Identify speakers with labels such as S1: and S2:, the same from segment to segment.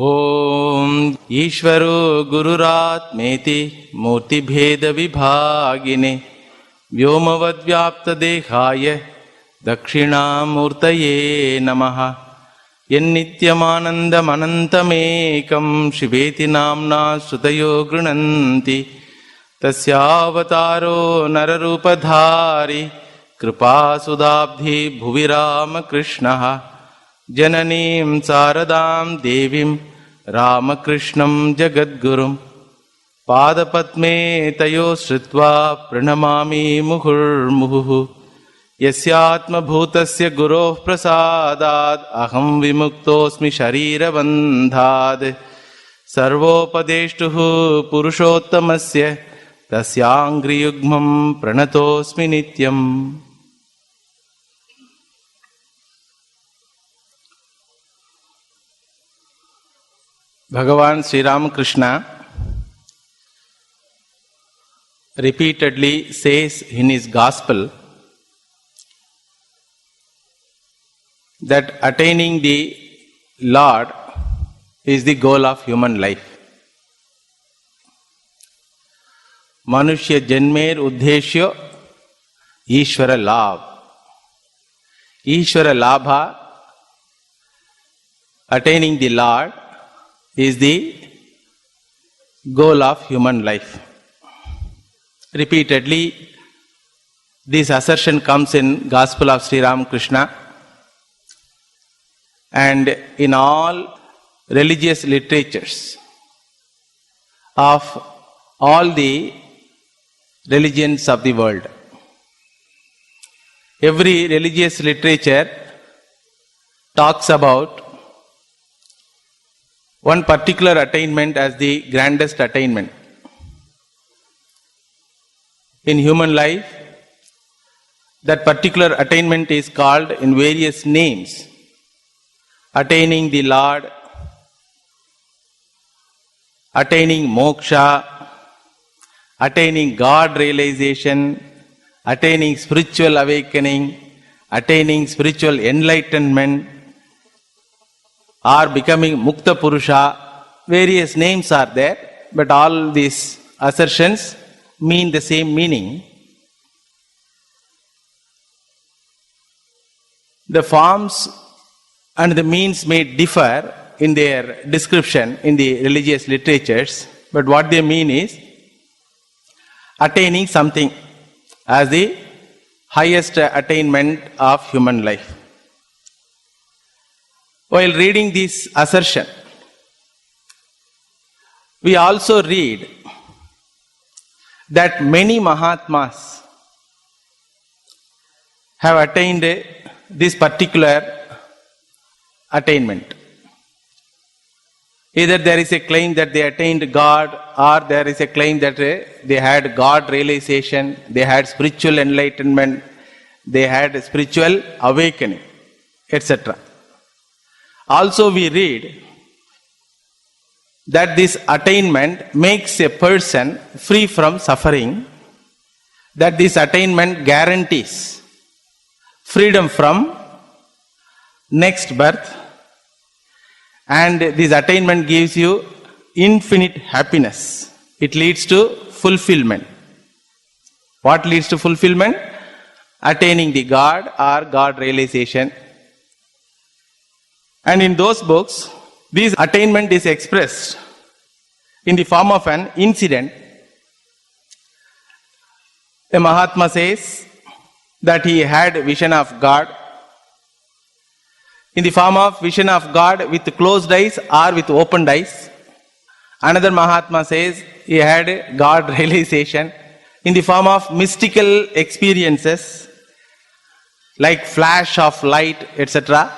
S1: ओम ईश्वरो गुरुरात्मेति मूर्तिभेद विभागिने व्योमवद्व्याप्तदेहाय दक्षिणामूर्तये नमः। यन्नित्यमानन्दमनन्तमेकं शिवेति नाम्ना श्रुतयो गृह्णन्ति तस्यावतारो नररूपधारी कृपासुधाब्धि भुवि रामकृष्णः। जननीं शारदां देवीं रामकृष्णं जगद्गुरुं पादपद्मे तयो श्रुत्वा प्रणमामि मुहुर्मुहुः। यस्यात्मभूतस्य गुरोः प्रसादात् अहं विमुक्तोऽस्मि शरीरबन्धात्। सर्वोपदेष्टुः पुरुषोत्तमस्य तस्याङ्घ्रियुग्मं प्रणतोऽस्मि नित्यम्। Bhagavan Sri Ramakrishna repeatedly says in his gospel that attaining the Lord is the goal of human life. Manushya janmer uddeshyo Ishvara labh. Ishvara labha, attaining the Lord, is the goal of human life. Repeatedly, this assertion comes in Gospel of Sri Ramakrishna and in all religious literatures of all the religions of the world. Every religious literature talks about one particular attainment as the grandest attainment. In human life, that particular attainment is called in various names. Attaining the Lord, attaining moksha, attaining God realization, attaining spiritual awakening, attaining spiritual enlightenment, or becoming Mukta Purusha. Various names are there, but all these assertions mean the same meaning. The forms and the means may differ in their description in the religious literatures, but what they mean is attaining something as the highest attainment of human life. While reading this assertion, we also read that many Mahatmas have attained this particular attainment. Either there is a claim that they attained God, or there is a claim that they had God realization, they had spiritual enlightenment, they had spiritual awakening, etc. Also we read that this attainment makes a person free from suffering, that this attainment guarantees freedom from next birth, and this attainment gives you infinite happiness. It leads to fulfillment. What leads to fulfillment? Attaining the God or God realization. And in those books, this attainment is expressed in the form of an incident. A Mahatma says that he had vision of God in the form of vision of God with closed eyes or with opened eyes. Another Mahatma says he had God realization in the form of mystical experiences like flash of light, etc.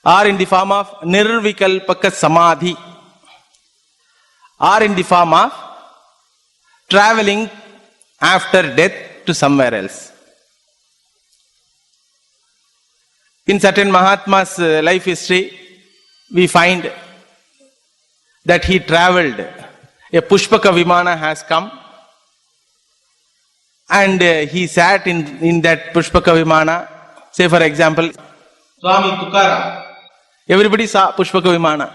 S1: Or in the form of nirvikalpaka samadhi, or in the form of traveling after death to somewhere else. In certain Mahatma's life history, we find that he traveled. A Pushpaka Vimana has come, and he sat in that Pushpaka Vimana. Say for example, Swami Tukaram, Everybody saw Pushpaka Vimana.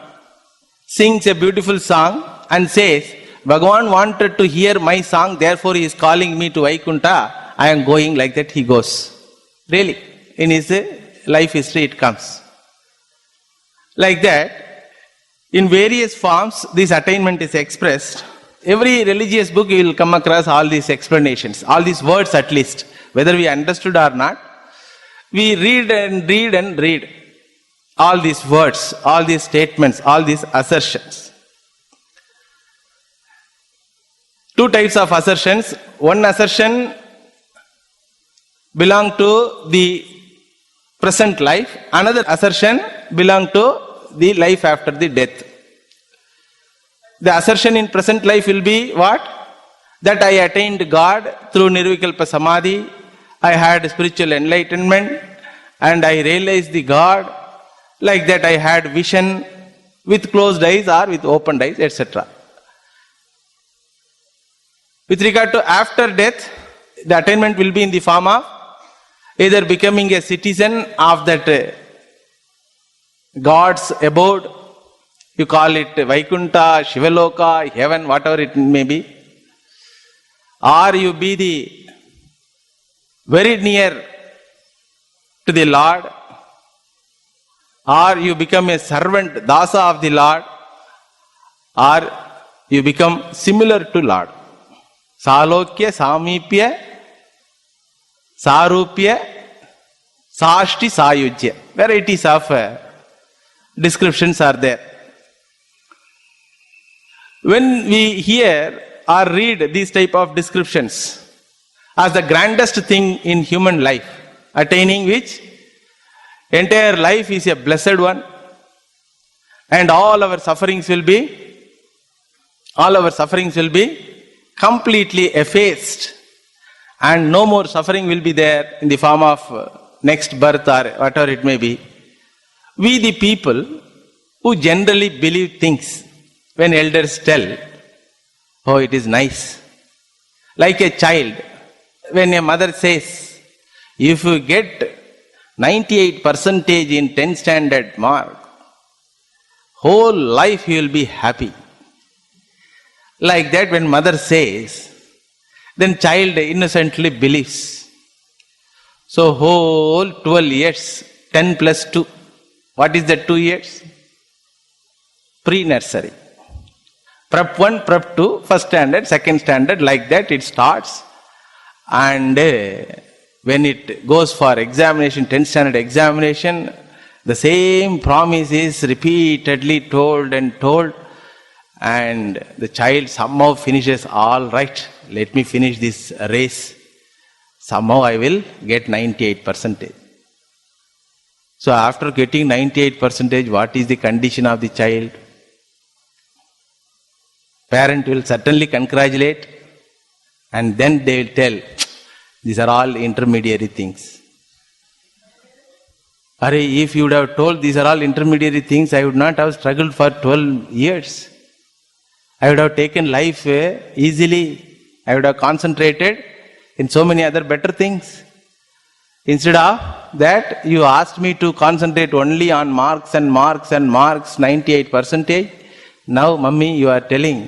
S1: Sings a beautiful song and says, Bhagavan wanted to hear my song, therefore he is calling me to Vaikunta. I am going, like that he goes. Really, in his life history it comes. Like that, in various forms, this attainment is expressed. Every religious book you will come across all these explanations, all these words at least, whether we understood or not. We read and read and read all these words, all these statements, all these assertions. Two types of assertions. One assertion belong to the present life, another assertion belong to the life after the death. The assertion in present life will be what? That I attained God through Nirvikalpa Samadhi, I had spiritual enlightenment, and I realized the God, like that I had vision with closed eyes or with opened eyes, etc. With regard to after death, the attainment will be in the form of either becoming a citizen of that God's abode, you call it Vaikunta, Shivaloka, heaven, whatever it may be, or you be the very near to the Lord, or you become a servant, dasa of the Lord, or you become similar to Lord. Salokya, Samipya, Sarupya, Sashti, Sayujya. Varieties of descriptions are there. When we hear or read these type of descriptions as the grandest thing in human life, attaining which entire life is a blessed one, and all our sufferings will be completely effaced, and no more suffering will be there in the form of next birth or whatever it may be. We the people who generally believe things when elders tell, oh, it is nice. Like a child, when a mother says, if you get 98% in 10 standard mark, whole life you will be happy. Like that, when mother says, then child innocently believes. So whole 12 years, 10 plus 2. What is that 2 years? Pre-nursery. Prep 1, Prep 2, first standard, second standard, like that it starts. And when it goes for examination, 10th standard examination, the same promise is repeatedly told and told. And the child somehow finishes, all right, let me finish this race. Somehow I will get 98%. So after getting 98%, what is the condition of the child? Parent will certainly congratulate, and then they will tell, these are all intermediary things. If you would have told these are all intermediary things, I would not have struggled for 12 years. I would have taken life easily. I would have concentrated in so many other better things. Instead of that, you asked me to concentrate only on marks and marks and marks, 98%. Now, mummy, you are telling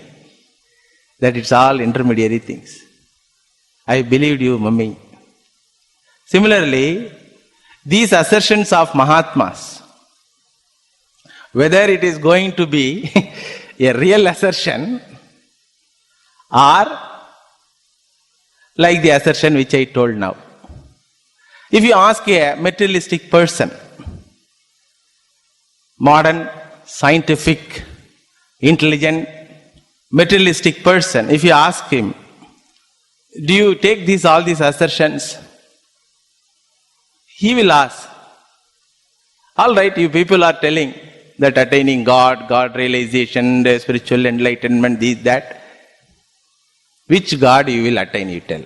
S1: that it's all intermediary things. I believed you, mummy. Similarly, these assertions of Mahatmas, whether it is going to be a real assertion or like the assertion which I told now. If you ask a materialistic person, modern, scientific, intelligent, materialistic person, if you ask him, do you take all these assertions? He will ask, all right, you people are telling that attaining God, God realization, the spiritual enlightenment, this, that. Which God you will attain, you tell.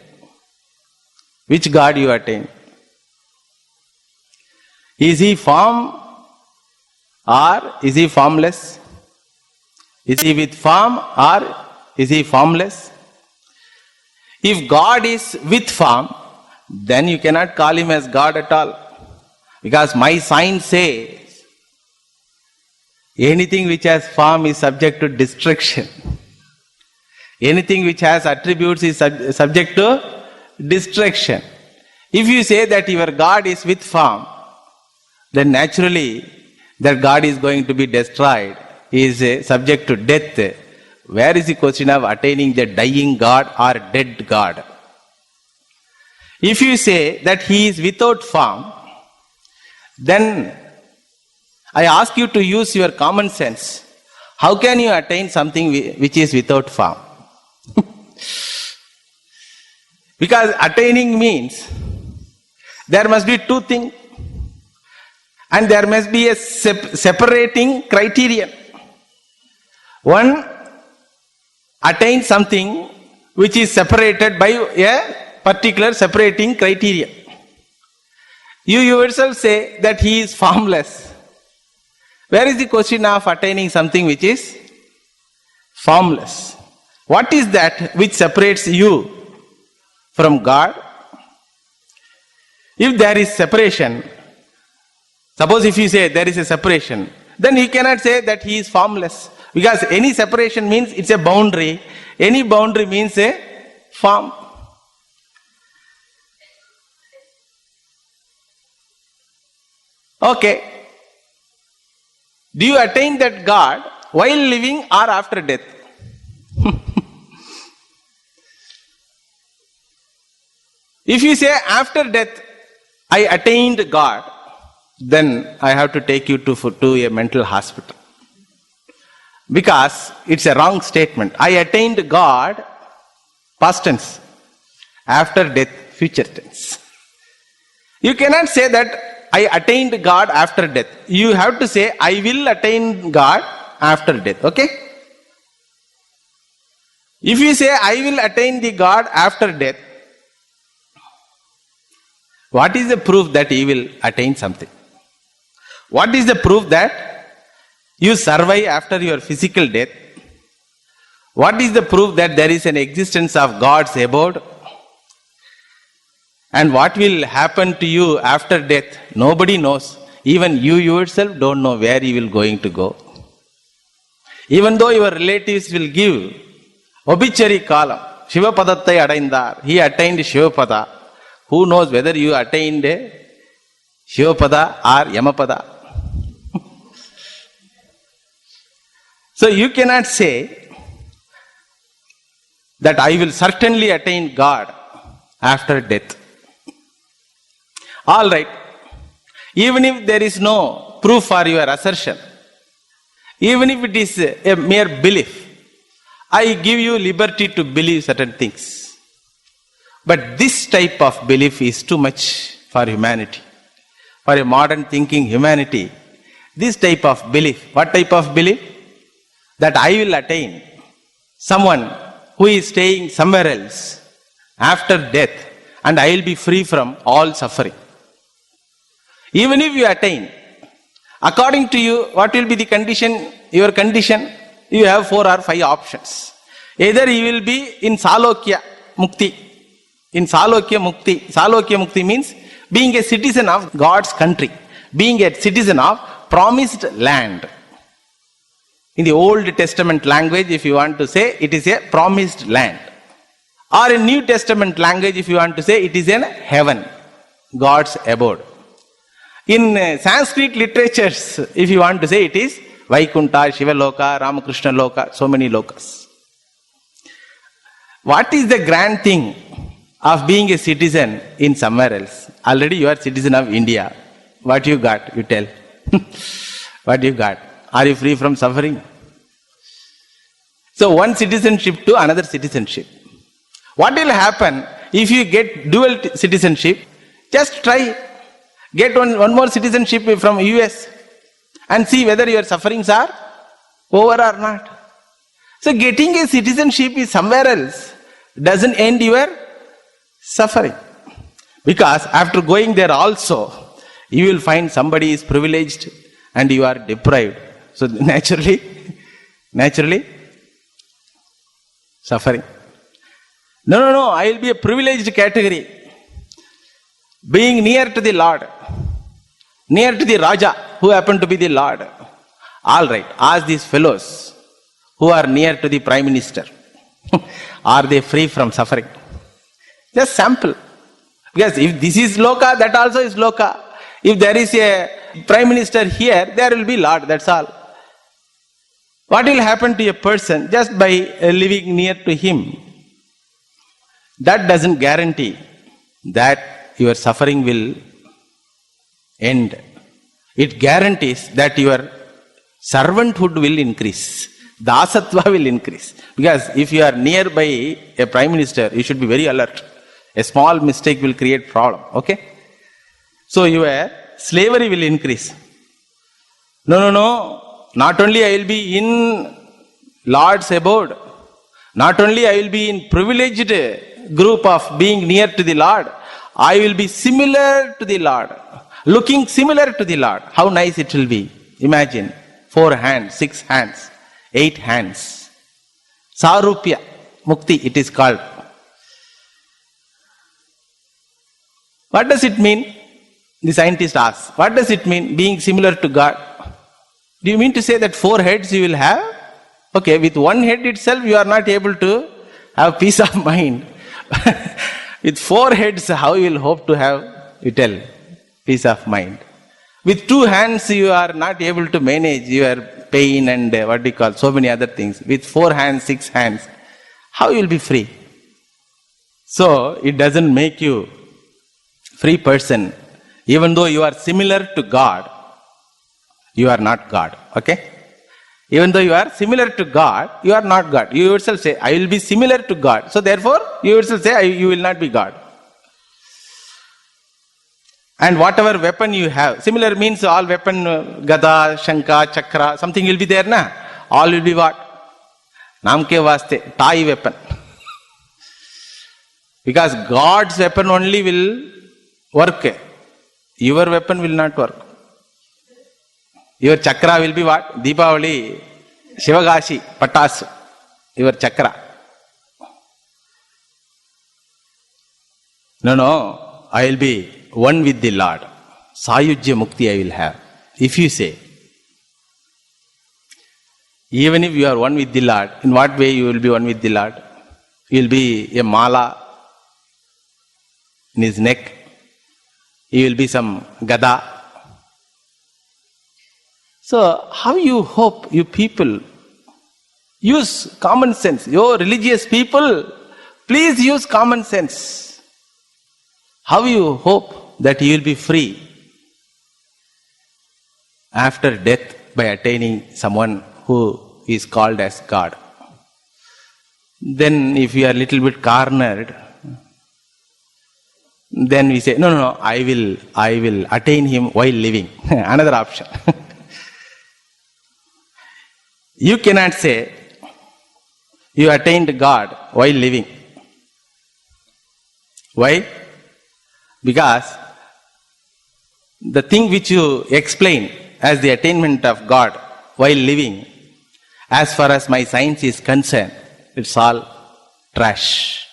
S1: Which God you attain? Is he form or is he formless? Is he with form or is he formless? If God is with form, then you cannot call him as God at all. Because my science says Anything which has form is subject to destruction. Anything which has attributes is subject to destruction. If you say that your God is with form, then naturally that God is going to be destroyed, is subject to death. Where is the question of attaining the dying God or dead God? If you say that he is without form, then I ask you to use your common sense. How can you attain something which is without form? Because attaining means there must be two things and there must be a separating criterion. One attain something which is separated by a particular separating criterion. You yourself say that he is formless. Where is the question of attaining something which is formless? What is that which separates you from God? If there is separation, suppose if you say there is a separation, then you cannot say that he is formless. Because any separation means it's a boundary. Any boundary means a form. Okay. Do you attain that God while living or after death? If you say after death, I attained God, then I have to take you to a mental hospital. Because it's a wrong statement. I attained God, past tense. After death, future tense. You cannot say that I attained God after death. You have to say, I will attain God after death. Okay? If you say, I will attain the God after death, what is the proof that you will attain something? What is the proof that you survive after your physical death? What is the proof that there is an existence of God's abode? And what will happen to you after death? Nobody knows. Even you yourself don't know where you will going to go. Even though your relatives will give obituary column, Shivapadattai Adaindar, he attained Shivapada. Who knows whether you attained Shivapada or Yamapada? So you cannot say that I will certainly attain God after death. All right. Even if there is no proof for your assertion, even if it is a mere belief, I give you liberty to believe certain things. But this type of belief is too much for humanity. For a modern thinking humanity, this type of belief, what type of belief? That I will attain someone who is staying somewhere else after death and I will be free from all suffering. Even if you attain, according to you, what will be the condition? Your condition, you have 4 or 5 options. Either you will be in Salokya Mukti. In Salokya Mukti. Salokya Mukti means being a citizen of God's country. Being a citizen of promised land. In the Old Testament language, if you want to say, it is a promised land. Or in New Testament language, if you want to say, it is in heaven. God's abode. In Sanskrit literatures, if you want to say, it is Vaikunta, Shiva Loka, Ramakrishna Loka, so many lokas. What is the grand thing of being a citizen in somewhere else? Already you are citizen of India. What you got? You tell. What you got? Are you free from suffering? So one citizenship to another citizenship. What will happen if you get dual citizenship? Just try. Get one more citizenship from US and see whether your sufferings are over or not. So getting a citizenship is somewhere else doesn't end your suffering. Because after going there also, you will find somebody is privileged and you are deprived. So naturally, suffering. No, I will be a privileged category. Being near to the Lord, near to the Raja, who happened to be the Lord. All right, ask these fellows who are near to the Prime Minister, are they free from suffering? Just sample. Because if this is Loka, that also is Loka. If there is a Prime Minister here, there will be Lord, that's all. What will happen to a person just by living near to him? That doesn't guarantee that your suffering will end. It guarantees that your servanthood will increase. Dasatva will increase. Because if you are nearby a Prime Minister, you should be very alert. A small mistake will create problem. Okay? So your slavery will increase. No. Not only I will be in Lord's abode, not only I will be in privileged group of being near to the Lord, I will be similar to the Lord, looking similar to the Lord. How nice it will be. Imagine 4 hands, 6 hands, 8 hands. Sarupya Mukti it is called. What does it mean? The scientist asks, what does it mean being similar to God? Do you mean to say that 4 heads you will have? Okay, with 1 head itself you are not able to have peace of mind. With 4 heads, how you will hope to have, you tell, peace of mind. With 2 hands you are not able to manage your pain and so many other things. With 4 hands, 6 hands, how you will be free? So, it doesn't make you free person. Even though you are similar to God, you are not God. Okay? Even though you are similar to God, you are not God. You yourself say, I will be similar to God. So therefore, you yourself say, you will not be God. And whatever weapon you have, similar means all weapon, Gada, Shanka, Chakra, something will be there, na? All will be what? Namke vaste, toy weapon. Because God's weapon only will work. Your weapon will not work. Your chakra will be what? Deepavali, Shivagashi, Patas, your chakra. No, I will be one with the Lord. Sayujya Mukti I will have. If you say, even if you are one with the Lord, in what way you will be one with the Lord? You will be a mala in his neck. You will be some gada. So, how you hope, you people, use common sense. You religious people, please use common sense. How you hope that you will be free after death by attaining someone who is called as God? Then if you are a little bit cornered, then we say, no, I will attain him while living. Another option. You cannot say you attained God while living. Why? Because the thing which you explain as the attainment of God while living, as far as my science is concerned, it's all trash.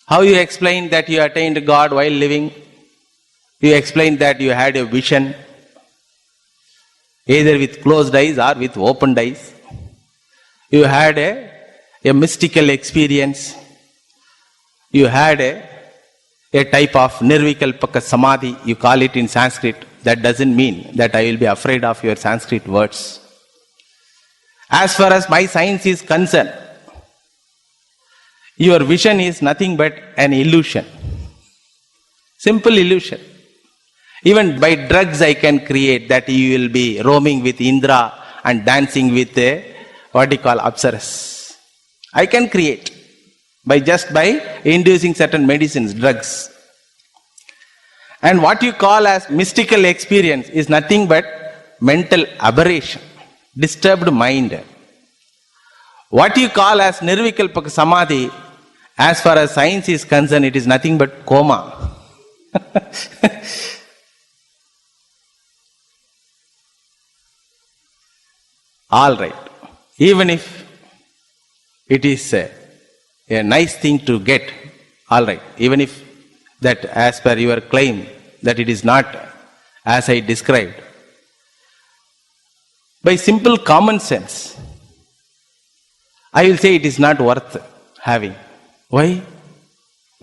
S1: How you explain that you attained God while living? You explain that you had a vision, either with closed eyes or with opened eyes. You had a mystical experience. You had a type of nirvikalpaka samadhi, you call it in Sanskrit. That doesn't mean that I will be afraid of your Sanskrit words. As far as my science is concerned, your vision is nothing but an illusion. Simple illusion. Even by drugs I can create that you will be roaming with Indra and dancing with Apsaras. I can create by inducing certain medicines, drugs. And what you call as mystical experience is nothing but mental aberration, disturbed mind. What you call as nirvikalpaka samadhi, as far as science is concerned, it is nothing but coma. All right. Even if it is a nice thing to get, all right. Even if that, as per your claim, that it is not as I described. by simple common sense, I will say it is not worth having. Why?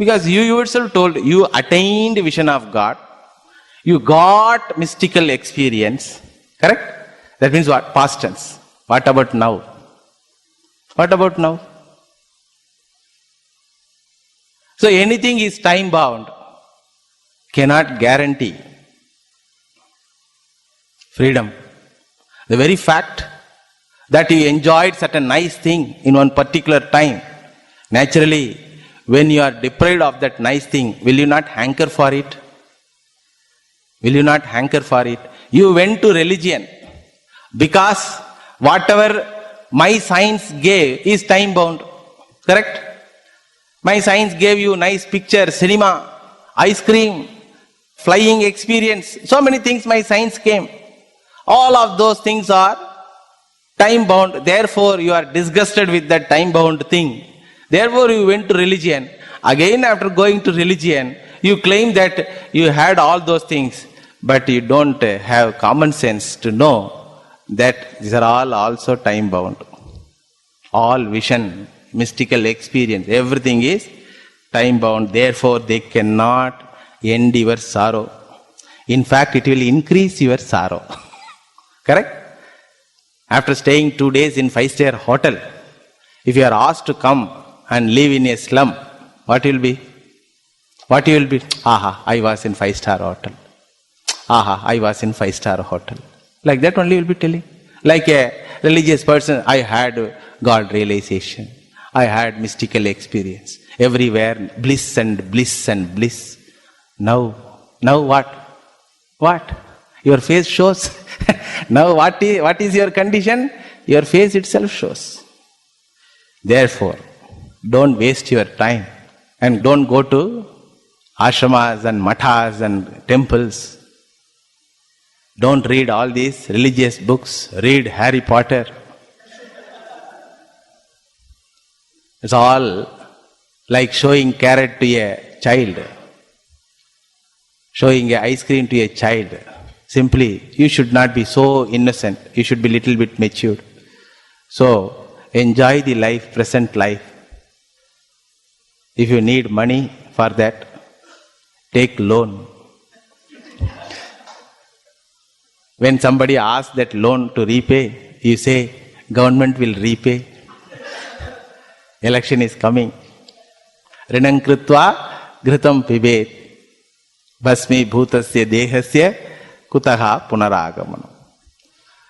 S1: Because you yourself told you attained vision of God, you got mystical experience, correct? That means what? Past tense. What about now? What about now? So anything is time bound, cannot guarantee freedom. The very fact that you enjoyed such a nice thing in one particular time, naturally, when you are deprived of that nice thing, will you not hanker for it? Will you not hanker for it? You went to religion because whatever my science gave is time bound. Correct? My science gave you nice picture, cinema, ice cream, flying experience. So many things my science came. All of those things are time bound. Therefore, you are disgusted with that time bound thing. Therefore, you went to religion. Again, after going to religion, you claim that you had all those things, but you don't have common sense to know that these are all also time bound. All vision, mystical experience, everything is time bound. Therefore, they cannot end your sorrow. In fact, it will increase your sorrow. Correct? After staying 2 days in 5-star hotel, if you are asked to come and live in a slum, what will be? What you will be? Aha, I was in 5-star hotel. Aha, I was in 5-star hotel. Like that only you will be telling. Like a religious person, I had God realization. I had mystical experience. Everywhere bliss and bliss and bliss. Now what? What? Your face shows. Now what is your condition? Your face itself shows. Therefore, don't waste your time and don't go to ashramas and mathas and temples. Don't read all these religious books. Read Harry Potter. It's all like showing carrot to a child, showing a ice cream to a child. Simply, you should not be so innocent. You should be little bit matured. So, enjoy the life, present life. If you need money for that, take loan. When somebody asks that loan to repay, you say, government will repay. Election is coming. Rinam krutva ghritam pibet. Basmi bhutasya dehasya kutaha punaragamanam.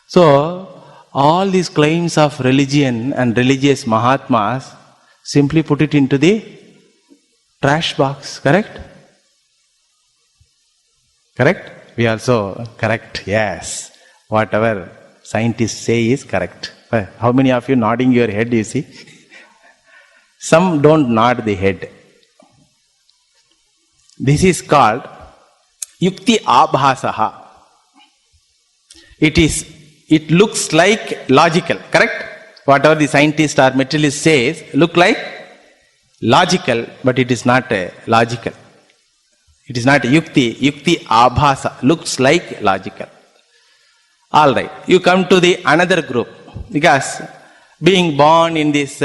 S1: So, all these claims of religion and religious Mahatmas, simply put it into the trash box. Correct? Correct? We also correct. Yes. Whatever scientists say is correct. How many of you nodding your head, you see? Some don't nod the head. This is called yukti abhasaha. It looks like logical, correct? Whatever the scientist or materialist says, look like logical, but it is not logical. It is not yukti. Yukti abhasa, looks like logical. All right, you come to the another group, because being born in this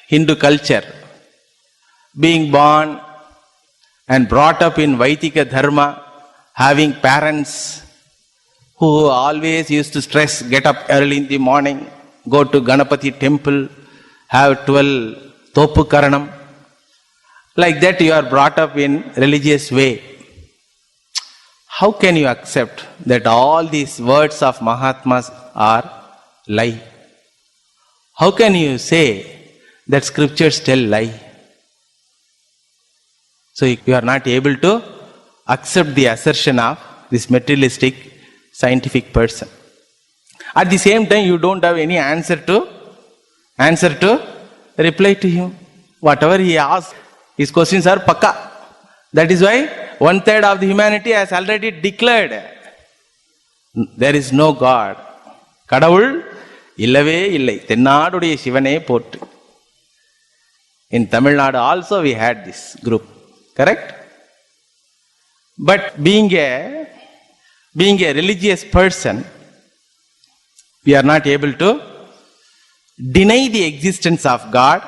S1: Hindu culture, being born and brought up in Vaitika Dharma, having parents who always used to stress, get up early in the morning, go to Ganapati temple, have 12 Topu Karanam. Like that you are brought up in religious way. How can you accept that all these words of Mahatmas are lie? How can you say that scriptures tell lie? So you are not able to accept the assertion of this materialistic scientific person. At the same time, you don't have any answer to reply to him. Whatever he asks, his questions are pakka. That is why 1/3 of the humanity has already declared there is no God. கடவுள் இல்லவே இல்லை, தென்னாடுடைய சிவனே போற்று. In Tamil Nadu also we had this group, correct? But being a religious person, we are not able to deny the existence of God,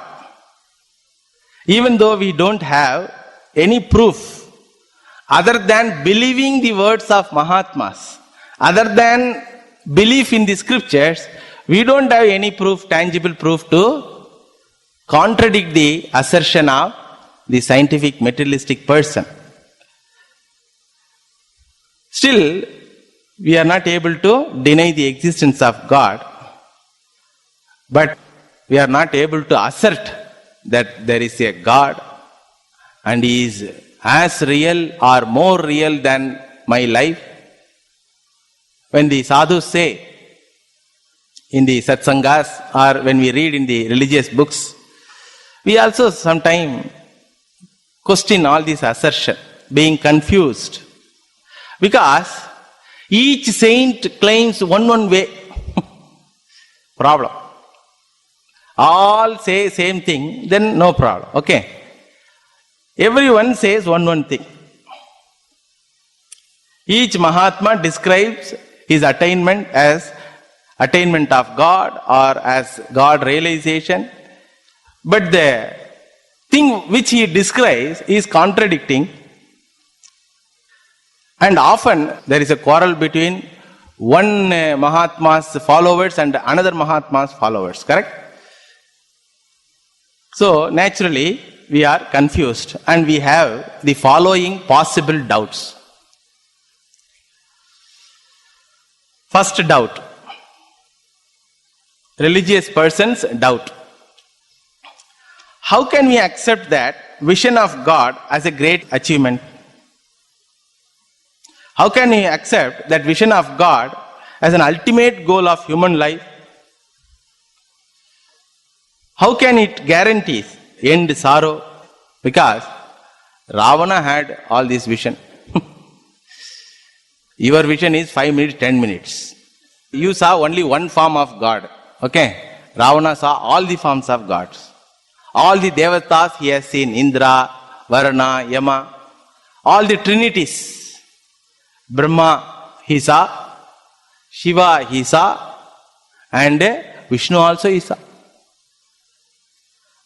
S1: even though we don't have any proof other than believing the words of Mahatmas, other than belief in the scriptures. We don't have any proof, tangible proof to contradict the assertion of the scientific materialistic person. Still, we are not able to deny the existence of God, but we are not able to assert that there is a God and He is as real or more real than my life. When the sadhus say in the satsangas or when we read in the religious books, we also sometimes question all these assertions, being confused. Because each saint claims one way. Problem. All say same thing, then no problem. Okay. Everyone says one thing. Each Mahatma describes his attainment as attainment of God or as God realization. But the thing which he describes is contradicting. And often there is a quarrel between one Mahatma's followers and another Mahatma's followers, correct? So naturally we are confused and we have the following possible doubts. First doubt. Religious persons doubt. How can we accept that vision of God as a great achievement? How can we accept that vision of God as an ultimate goal of human life? How can it guarantee end sorrow? Because Ravana had all this vision. Your vision is 5 minutes, 10 minutes. You saw only one form of God. Okay? Ravana saw all the forms of gods. All the devatas he has seen. Indra, Varuna, Yama. All the trinities. Brahma he saw. Shiva he saw. And Vishnu also he saw.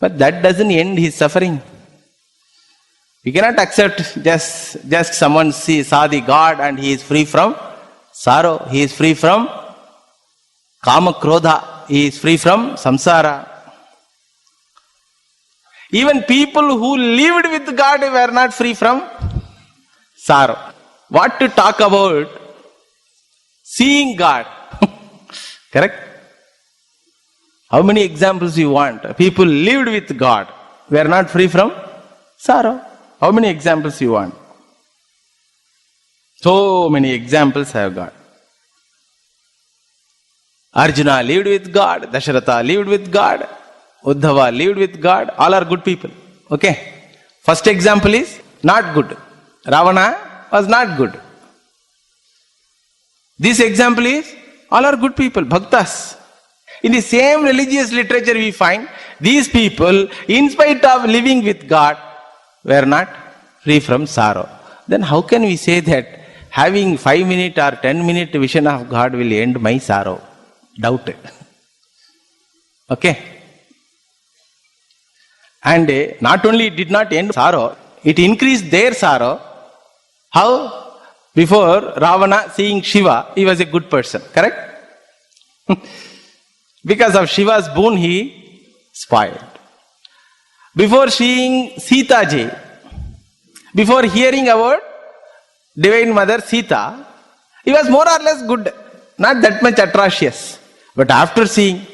S1: But that doesn't end his suffering. We cannot accept just someone saw the God and he is free from sorrow. He is free from kama krodha. He is free from samsara. Even people who lived with God were not free from sorrow. What to talk about seeing God? Correct? How many examples you want? People lived with God, were not free from sorrow. How many examples you want? So many examples I have got. Arjuna lived with God, Dasharatha lived with God, Uddhava lived with God, all are good people. Okay? First example is not good. Ravana was not good. This example is all are good people, bhaktas. In the same religious literature we find these people, in spite of living with God, were not free from sorrow. Then how can we say that having 5-minute or 10-minute vision of God will end my sorrow? Doubt it. Okay? And not only it did not end sorrow, it increased their sorrow. How? Before Ravana seeing Shiva, he was a good person. Correct? Because of Shiva's boon, he spoiled. Before seeing Sita ji, before hearing about Divine Mother Sita, he was more or less good, not that much atrocious. But after seeing,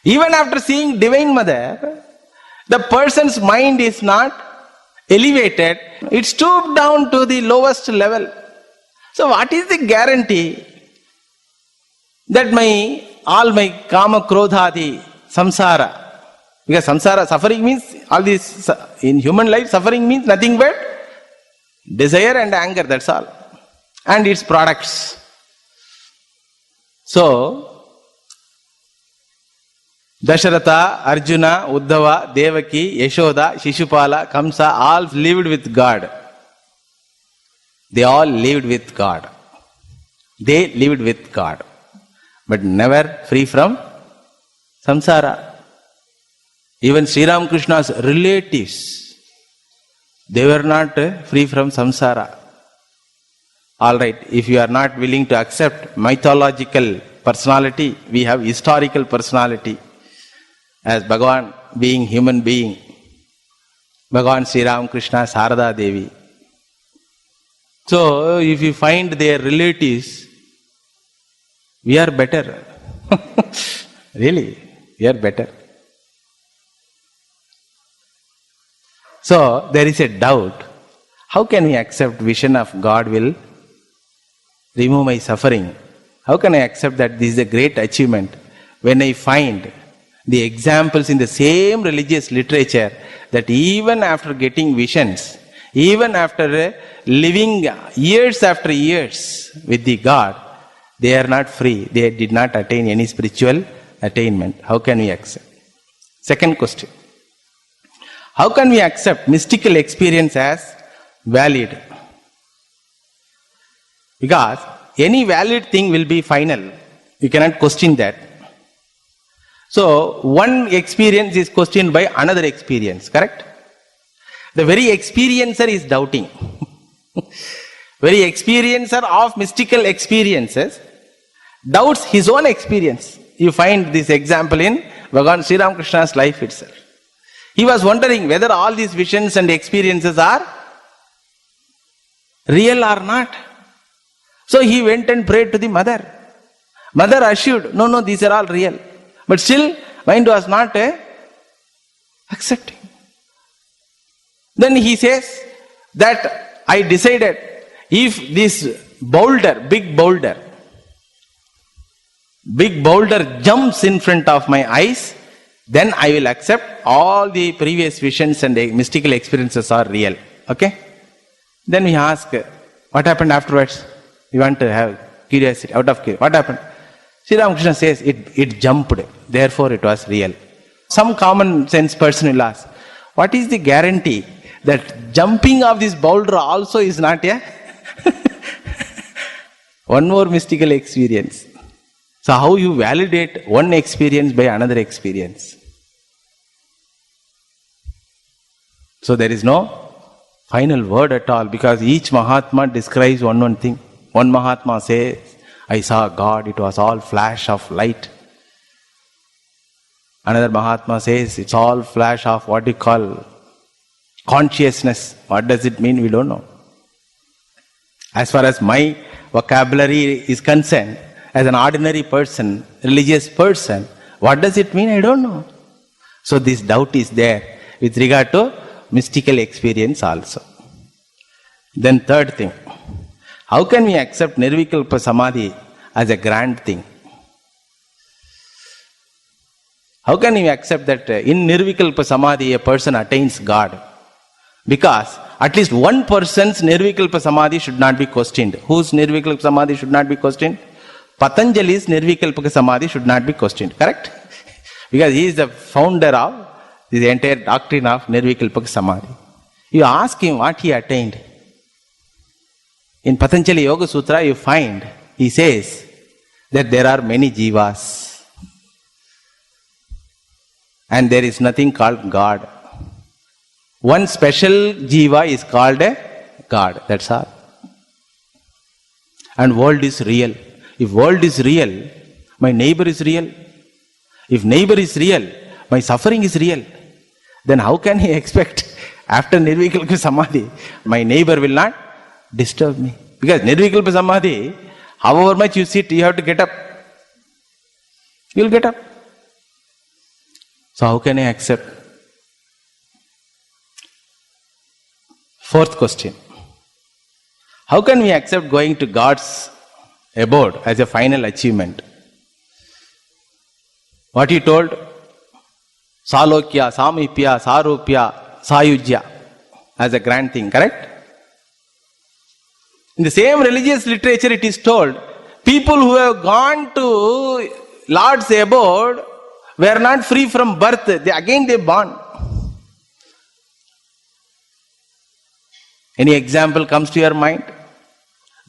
S1: even after seeing Divine Mother, the person's mind is not elevated, it stooped down to the lowest level. So what is the guarantee that all my kama krodhadi samsara, because samsara, suffering means, all this in human life, suffering means nothing but desire and anger, that's all. And its products. So, Dasharatha, Arjuna, Uddhava, Devaki, Yashoda, Shishupala, Kamsa, all lived with God. They all lived with God. They lived with God. but never free from samsara. Even Sri Ramakrishna's relatives, they were not free from samsara. Alright, if you are not willing to accept mythological personality, we have historical personality as Bhagavan being human being. Bhagavan Sri Ramakrishna, Sarada Devi. So, if you find their relatives, we are better. Really, we are better. So, there is a doubt. How can we accept vision of God will remove my suffering? How can I accept that this is a great achievement when I find the examples in the same religious literature that even after getting visions, even after living years after years with the God, they are not free. They did not attain any spiritual attainment. How can we accept? Second question. How can we accept mystical experience as valid? Because any valid thing will be final. You cannot question that. So, one experience is questioned by another experience, correct? The very experiencer is doubting. Very experiencer of mystical experiences doubts his own experience. You find this example in Bhagavan Sri Ramakrishna's life itself. He was wondering whether all these visions and experiences are real or not. So he went and prayed to the mother. Mother assured, no, these are all real. But still, mind was not accepting. Then he says that I decided if this big boulder jumps in front of my eyes, then I will accept all the previous visions and the mystical experiences are real. Okay? Then we ask, what happened afterwards? We want to have curiosity, out of curiosity. What happened? Sri Ramakrishna says, it jumped, therefore it was real. Some common sense person will ask, what is the guarantee that jumping of this boulder also is not a one more mystical experience? So how you validate one experience by another experience? So there is no final word at all, because each Mahatma describes one thing. One Mahatma says, I saw God, it was all flash of light. Another Mahatma says, it's all flash of what you call consciousness. What does it mean? We don't know. As far as my vocabulary is concerned, as an ordinary person, religious person, what does it mean? I don't know. So this doubt is there with regard to mystical experience also. Then third thing, how can we accept Nirvikalpa Samadhi as a grand thing? How can we accept that in Nirvikalpa Samadhi a person attains God? Because at least one person's Nirvikalpa Samadhi should not be questioned. Whose Nirvikalpa Samadhi should not be questioned? Patanjali's Nirvikalpa Samadhi should not be questioned, correct? Because he is the founder of the entire doctrine of Nirvikalpa Samadhi. You ask him what he attained. In Patanjali Yoga Sutra you find, he says that there are many jivas and there is nothing called God. One special jiva is called a God, that's all. And world is real. If world is real, my neighbor is real. If neighbor is real, my suffering is real. Then how can he expect after Nirvikalpa Samadhi, my neighbor will not disturb me? Because Nirvikalpa Samadhi, however much you sit, you have to get up. You will get up. So how can I accept? Fourth question. How can we accept going to God's abode as a final achievement? What he told? Salokya, Samipya, Sarupya, Sayujya as a grand thing, correct? In the same religious literature it is told, people who have gone to Lord's abode were not free from birth, they born. Any example comes to your mind?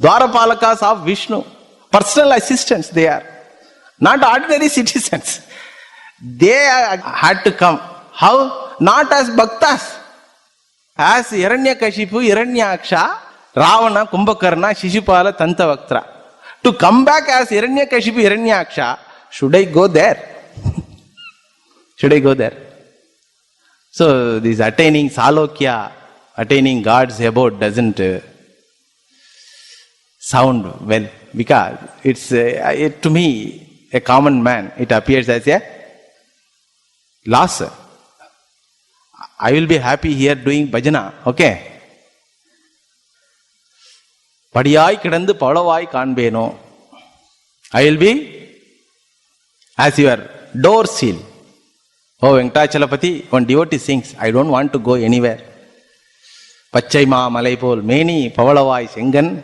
S1: Dwarapalakas of Vishnu, personal assistants they are. not ordinary citizens. They had to come. How? Not as bhaktas. As Hiranyakashipu, Hiranyaksha, Ravana, Kumbhakarna, Shishupala, Tantavaktra. To come back as Hiranyakashipu, Hiranyaksha, should I go there? Should I go there? So this attaining Salokya, attaining God's abode doesn't sound well, because it's to me, a common man, it appears as a loss. I will be happy here doing bhajana, okay? Padiyai kidandu palavai kanbeno. I will be as your door seal. Oh, Venkatachalapati, one devotee sings, I don't want to go anywhere. Pachai Malaipol, Meni, Pavalavai, Sengan,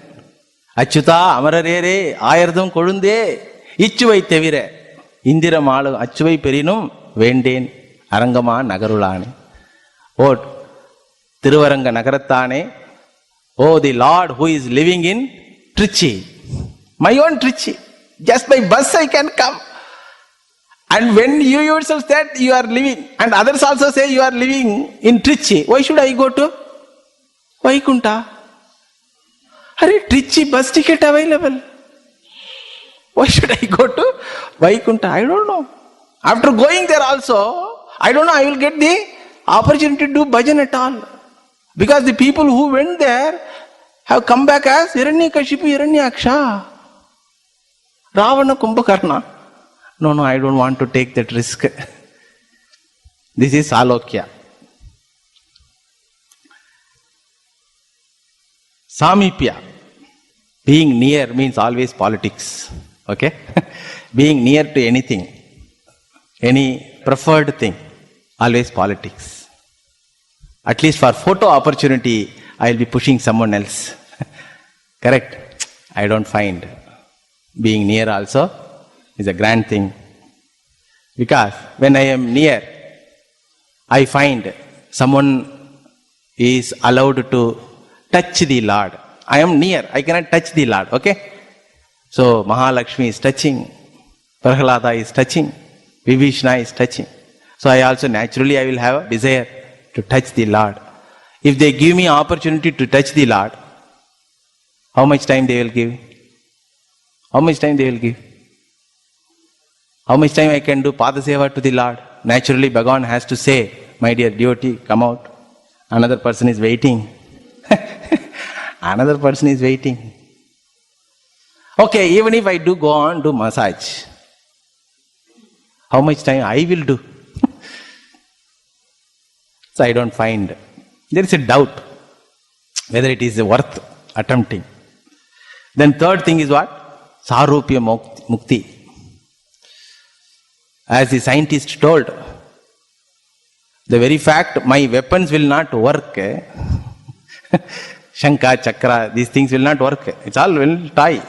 S1: Achuta, Amararere, Ayardam Kolunde, Ichuvai Tevire, Indira Malu, Achuvai Perinum, Vendin, Arangama, Nagarulani. Oh, Tiruvaranga Nagaratane, oh, the Lord who is living in Trichy, my own Trichy. Just by bus I can come. And when you yourself said you are living, and others also say you are living in Trichy, why should I go to Vaikunta? Are Trichy bus ticket available? Why should I go to Vaikunta? I don't know. After going there also, I don't know, I will get the opportunity to do bhajan at all. Because the people who went there have come back as Hiranyakashipu, Hiranyaksha, Ravana, Kumbhakarna. No, I don't want to take that risk. This is Salokya. Samipya. Being near means always politics. Okay? Being near to anything, any preferred thing, always politics. At least for photo opportunity, I will be pushing someone else. Correct? I don't find being near also is a grand thing. Because when I am near, I find someone is allowed to touch the Lord. I am near, I cannot touch the Lord, okay? So Mahalakshmi is touching, Prahlada is touching, Vibhishna is touching. So I also naturally I will have a desire to touch the Lord. If they give me opportunity to touch the Lord, how much time they will give? How much time they will give? How much time I can do Padaseva to the Lord? Naturally, Bhagavan has to say, my dear devotee, come out. Another person is waiting. Another person is waiting. Okay, even if I do go on, do massage, how much time I will do? So I don't find. There is a doubt whether it is worth attempting. Then third thing is what? Sarupya Mukti. As the scientist told, the very fact my weapons will not work, Shanka, Chakra, these things will not work. It's all will tie.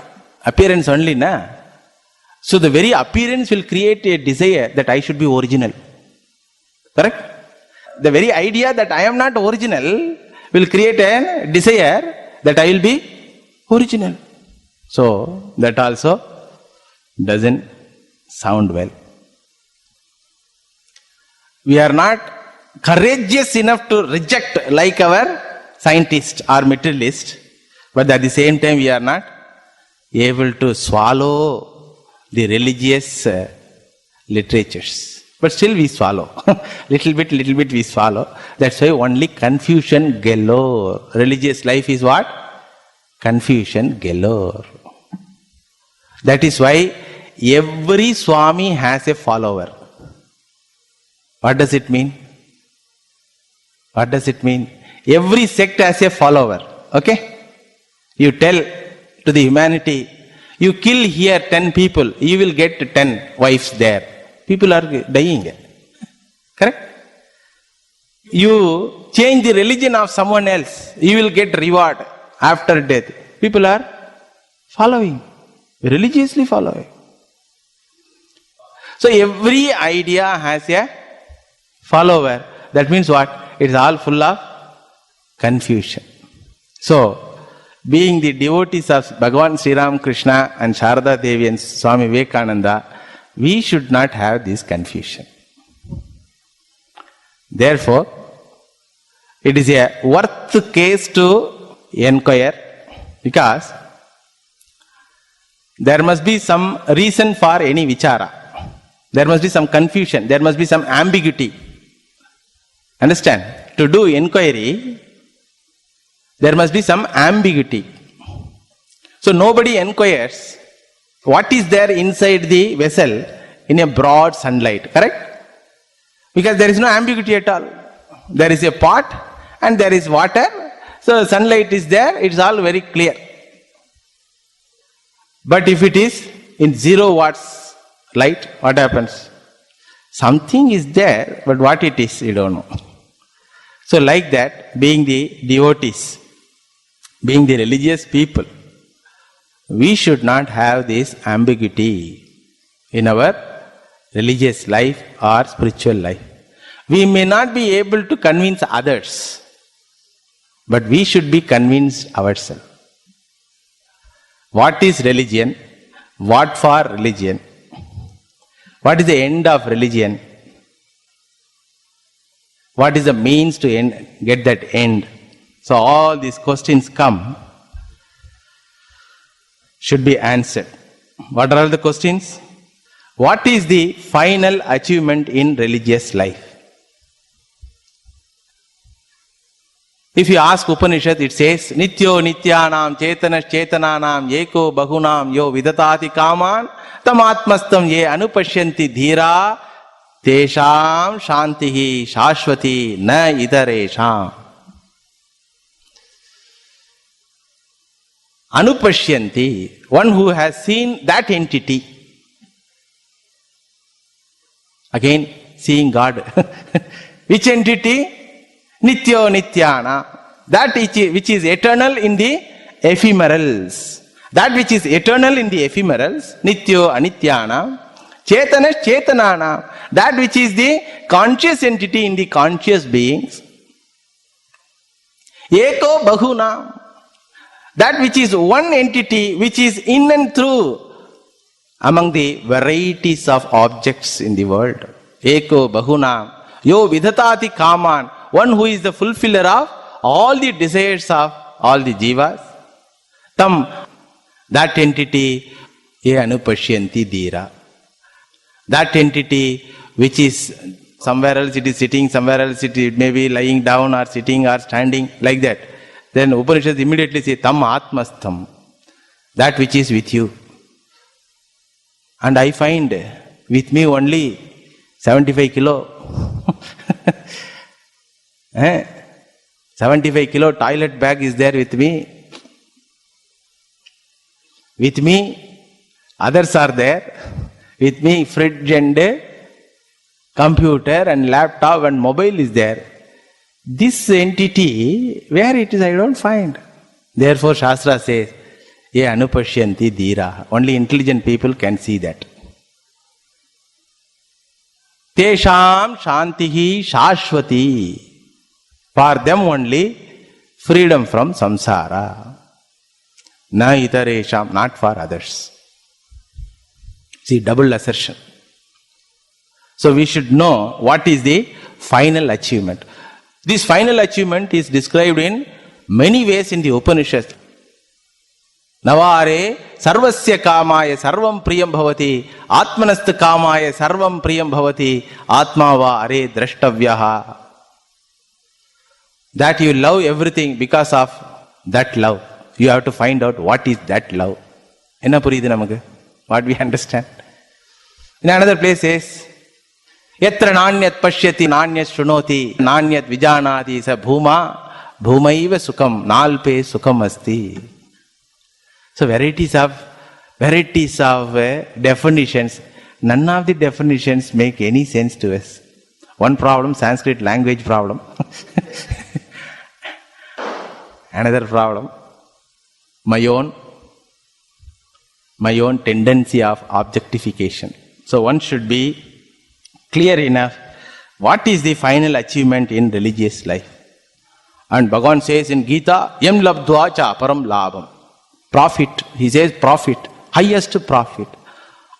S1: Appearance only, na? So the very appearance will create a desire that I should be original. Correct? The very idea that I am not original will create a desire that I will be original. So that also doesn't sound well. We are not courageous enough to reject like our scientist or materialist, but at the same time we are not able to swallow the religious literatures. But still we swallow. little bit we swallow. That's why only confusion galore. Religious life is what? Confusion galore. That is why every Swami has a follower. What does it mean? What does it mean? Every sect has a follower. Okay? You tell to the humanity, you kill here 10 people, you will get 10 wives there. People are dying. Correct? You change the religion of someone else, you will get reward after death. People are following, religiously following. So every idea has a follower. That means what? It is all full of confusion. So, being the devotees of Bhagavan Sri Ram Krishna and Sharada Devi and Swami Vivekananda, We should not have this confusion. Therefore, it is a worth case to inquire, because there must be some reason for any vichara. There must be some confusion. There must be some ambiguity. Understand? To do inquiry, there must be some ambiguity. So nobody inquires what is there inside the vessel in a broad sunlight. Correct? Because there is no ambiguity at all. There is a pot and there is water. So sunlight is there. It's all very clear. But if it is in 0 watts light, what happens? Something is there, but what it is, you don't know. So like that, being the devotees, being the religious people, we should not have this ambiguity in our religious life or spiritual life. We may not be able to convince others, but we should be convinced ourselves. What is religion? What for religion? What is the end of religion? What is the means to get that end? So all these questions should be answered. What are all the questions? What is the final achievement in religious life? If you ask Upanishad, it says, Nityo nityanam chetanas chetananam yeko bahunam yo vidatati kaman tamatmastam ye anupashyanti dhira tesham shantihi shashvati na idaresham. Anupashyanti, one who has seen that entity. Again, seeing God. Which entity? Nityo nityana. That which is eternal in the ephemerals. That which is eternal in the ephemerals, Nityo anityana. Chetanas chetanana. That which is the conscious entity in the conscious beings. Eko bahuna. That which is one entity which is in and through among the varieties of objects in the world. Eko bahuna. Yo vidhatati kaman. One who is the fulfiller of all the desires of all the jivas. Tam, that entity, ye anupashyanti dhira. That entity which is somewhere else it is sitting, somewhere else it may be lying down or sitting or standing, like that. Then Upanishads immediately say, Tam atmastham. That which is with you. And I find with me only 75 kilo. 75 kilo toilet bag is there with me. With me, others are there. With me, fridge and computer and laptop and mobile is there. This entity, where it is, I don't find. Therefore, Shastra says, Ye anupashyanti dhira. Only intelligent people can see that. Tesham shantihi shashvati. For them only, freedom from samsara. Na itaresham, not for others. See, double assertion. So we should know what is the final achievement. This final achievement is described in many ways in the Upanishads. Navare sarvasya kamaya sarvam priyam bhavati atmanastha kamaya sarvam priyam bhavati atma va are drashtavyaha. That you love everything because of that love. You have to find out what is that love. Enna puriyudhu namaku? What we understand. In another place says, Yatra nanyat pashyati nanyat shunoti nanyat vijanati sa bhuma bhumaiva sukham nalpe sukham asti. So varieties of definitions. None of the definitions make any sense to us. One problem, Sanskrit language problem. Another problem, my own tendency of objectification. So one should be clear enough what is the final achievement in religious life. And Bhagavan says in Gita, Yam labdva cha param labham. Profit, he says profit, highest profit.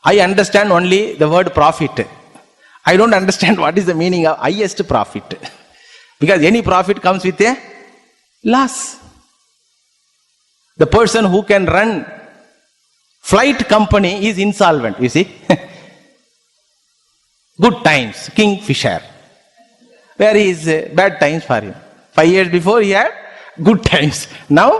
S1: I understand only the word profit. I don't understand what is the meaning of highest profit. Because any profit comes with a loss. The person who can run flight company is insolvent, you see. Good times, Kingfisher. Where is bad times for him? 5 years before he had good times. Now,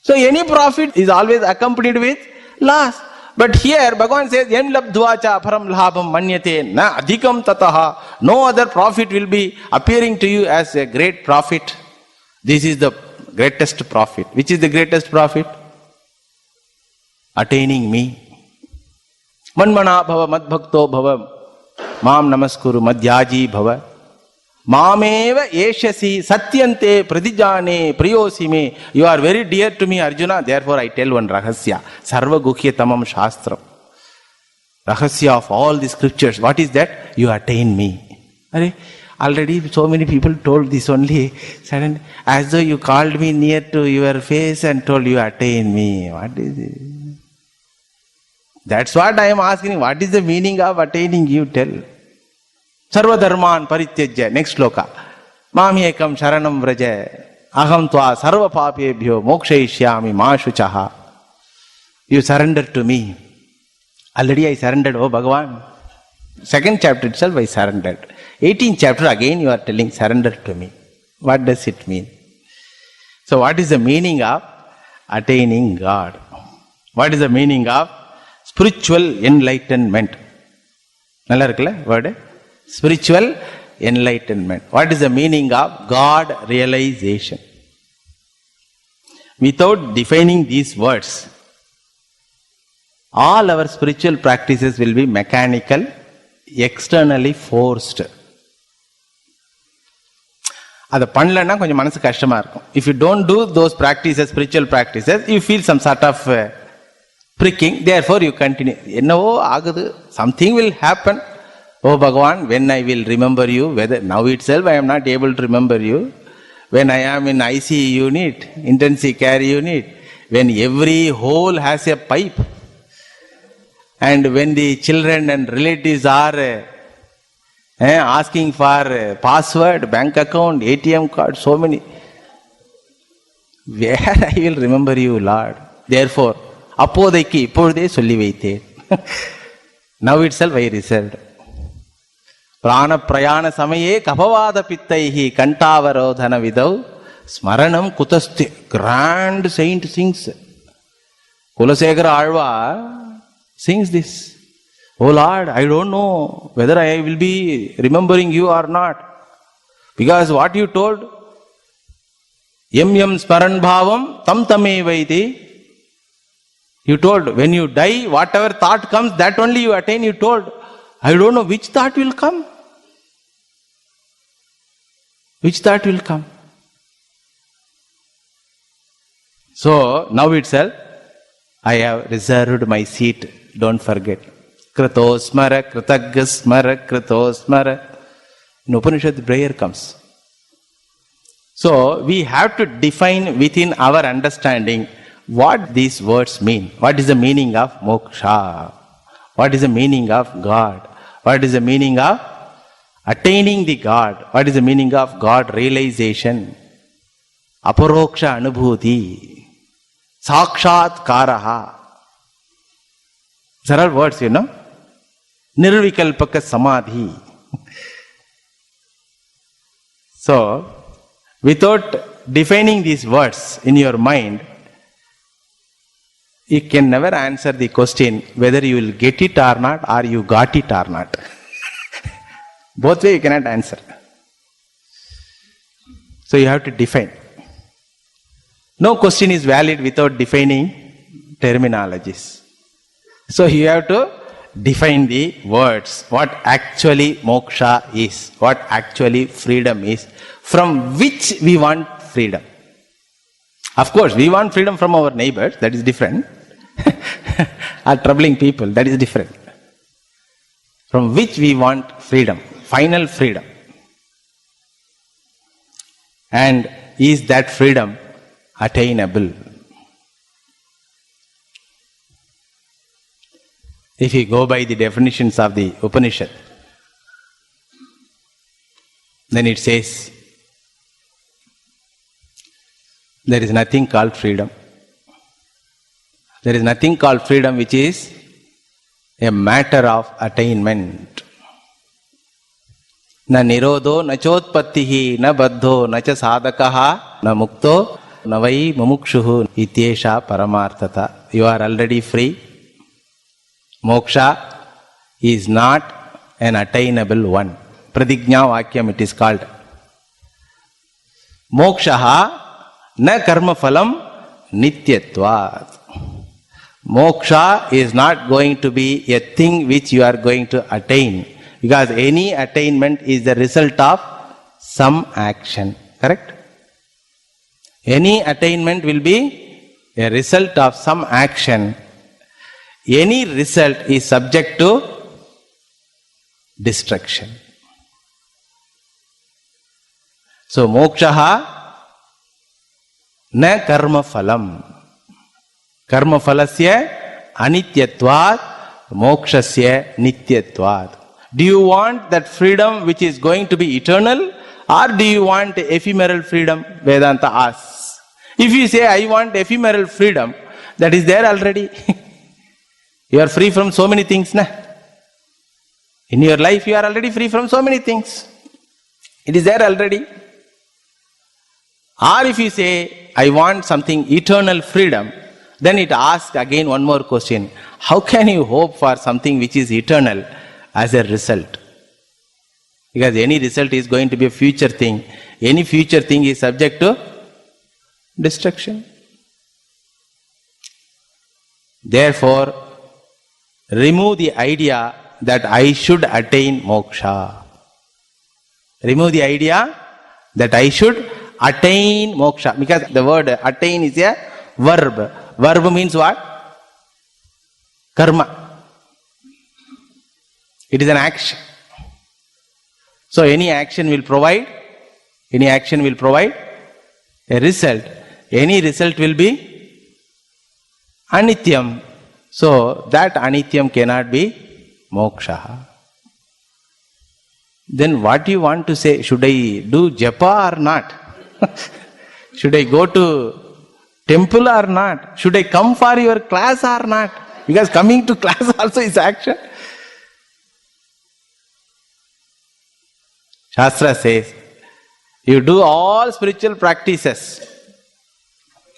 S1: so any profit is always accompanied with loss. But here Bhagavan says, Yem labdvacha param labham manyate na adhikam tataha. No other profit will be appearing to you as a great profit. This is the greatest profit. Which is the greatest profit? Attaining me. Manmana bhava madbhakto bhava mam namaskuru madhyaji bhava mameva eshasi satyante pradijane priyosime. You are very dear to me, Arjuna. Therefore I tell one rahasya. Sarva guhyatamam shastram. Rahasya of all the scriptures. What is that? You attain me. Already so many people told this only. Suddenly, as though you called me near to your face and told you attain me. What is it? That's what I am asking. What is the meaning of attaining you? Tell. Sarva dharman parityajya. Next sloka. Mami ekam sharanam vraja. Aham tva sarva papebhyo mokshayishyami ma shuchaha. You surrender to me. Already I surrendered, oh Bhagavan. Second chapter itself I surrendered. 18th chapter again you are telling surrender to me. What does it mean? So what is the meaning of attaining God? What is the meaning of spiritual enlightenment? Nalla irukla word? Spiritual enlightenment. What is the meaning of God realization? Without defining these words, all our spiritual practices will be mechanical, externally forced. அதை பண்ணலன்னா கொஞ்சம் மனசு கஷ்டமா இருக்கும். If you don't do those practices, spiritual practices, you feel some sort of pricking. Therefore you continue. என்னவோ ஆகுது, something will happen. Oh Bhagavan, when I will remember you, whether now itself I am not able to remember you, when I am in ICU unit, intensive care unit, when every hole has a pipe, and when the children and relatives are asking for password, bank account, ATM card, so many, where I will remember you, Lord? Therefore, அப்போதைக்கு இப்பொழுதே சொல்லி வைத்தேன். Now itself I reserved. பிராண பிரயாண சமயே கபவாத பித்தைஹி கண்டாவரோதன விதௌ ஸ்மரணம் குதஸ்தி. Grand saint sings. Kulasekara Alvar sings this. Oh Lord, I don't know whether I will be remembering you or not. Because what you told, yam yam smaran bhavam tam tame vaiti. You told when you die, whatever thought comes, that only you attain. You told, I don't know which thought will come. Which thought will come? So now itself, I have reserved my seat. Don't forget. Kritosmara, Kritaggasmara, Kritosmara. In Upanishad, the prayer comes. So we have to define within our understanding what these words mean. What is the meaning of moksha? What is the meaning of God? What is the meaning of attaining the God? What is the meaning of God realization? Aparoksha anubhuti. Sakshat karaha. These are all words, you know. Nirvikalpaka samadhi. So, without defining these words in your mind, you can never answer the question whether you will get it or not, or you got it or not. Both ways you cannot answer. So you have to define. No question is valid without defining terminologies. So you have to define the words, what actually moksha is, what actually freedom is, from which we want freedom. Of course, we want freedom from our neighbors, that is different. Or troubling people, that is different. From which we want freedom, final freedom. And is that freedom attainable? if you go by the definitions of the Upanishad, then it says there is nothing called freedom. There is nothing called freedom which is a matter of attainment. Na nirodho, na chotpattihi, na baddho, na cha sadakaha, na mukto, na vai mumukshuhu ityesha paramarthata. You are already free. Moksha is not an attainable one. Pradignya Vakyam it is called. Mokshaha na karma phalam nityatvat. Moksha is not going to be a thing which you are going to attain, because any attainment is the result of some action. Correct? Any attainment will be a result of some action. Any result is subject to destruction. So, mokshaha na karma phalam. Karma phalasya anityatvat, mokshasya nityatvat. Do you want that freedom which is going to be eternal, or do you want ephemeral freedom? Vedanta asks. If you say, I want ephemeral freedom, that is there already. You are free from so many things, na? In your life, you are already free from so many things. It is there already. Or if you say, I want something eternal freedom, then it asks again one more question. How can you hope for something which is eternal as a result? Because any result is going to be a future thing. Any future thing is subject to destruction. Therefore, remove the idea that I should attain moksha. Remove the idea that I should attain moksha. Because the word attain is a verb. Verb means what? Karma. It is an action. So any action will provide a result. Any result will be anityam. So that anityam cannot be moksha. Then what do you want to say? Should I do japa or not? Should I go to temple or not? Should I come for your class or not? Because coming to class also is action. Shastra says, you do all spiritual practices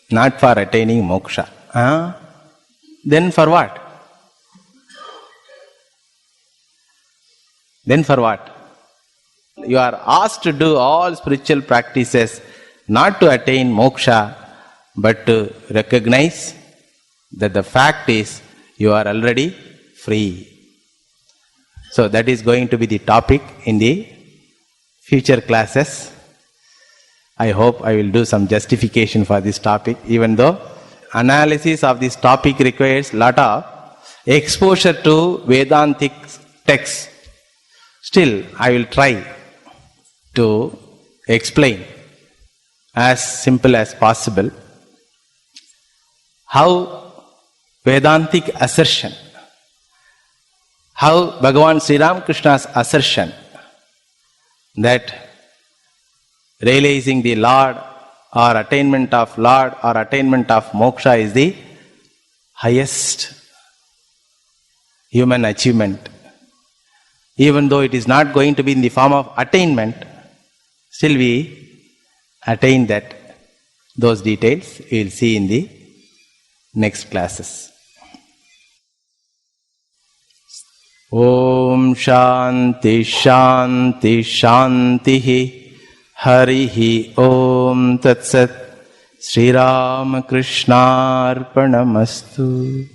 S1: not for attaining moksha. Then for what? Then for what? You are asked to do all spiritual practices not to attain moksha, but to recognize that the fact is you are already free. So that is going to be the topic in the future classes. I hope I will do some justification for this topic, even though analysis of this topic requires lot of exposure to Vedantic texts. Still, I will try to explain as simple as possible how Vedantic assertion, how Bhagavan Sri Ramakrishna's assertion that realizing the Lord or attainment of Lord or attainment of moksha is the highest human achievement. Even though it is not going to be in the form of attainment, still we attain that. Those details we will see in the next classes. Om Shanti Shanti Shanti Harihi Om Tat Sat Sri Ramakrishna Arpanamastu.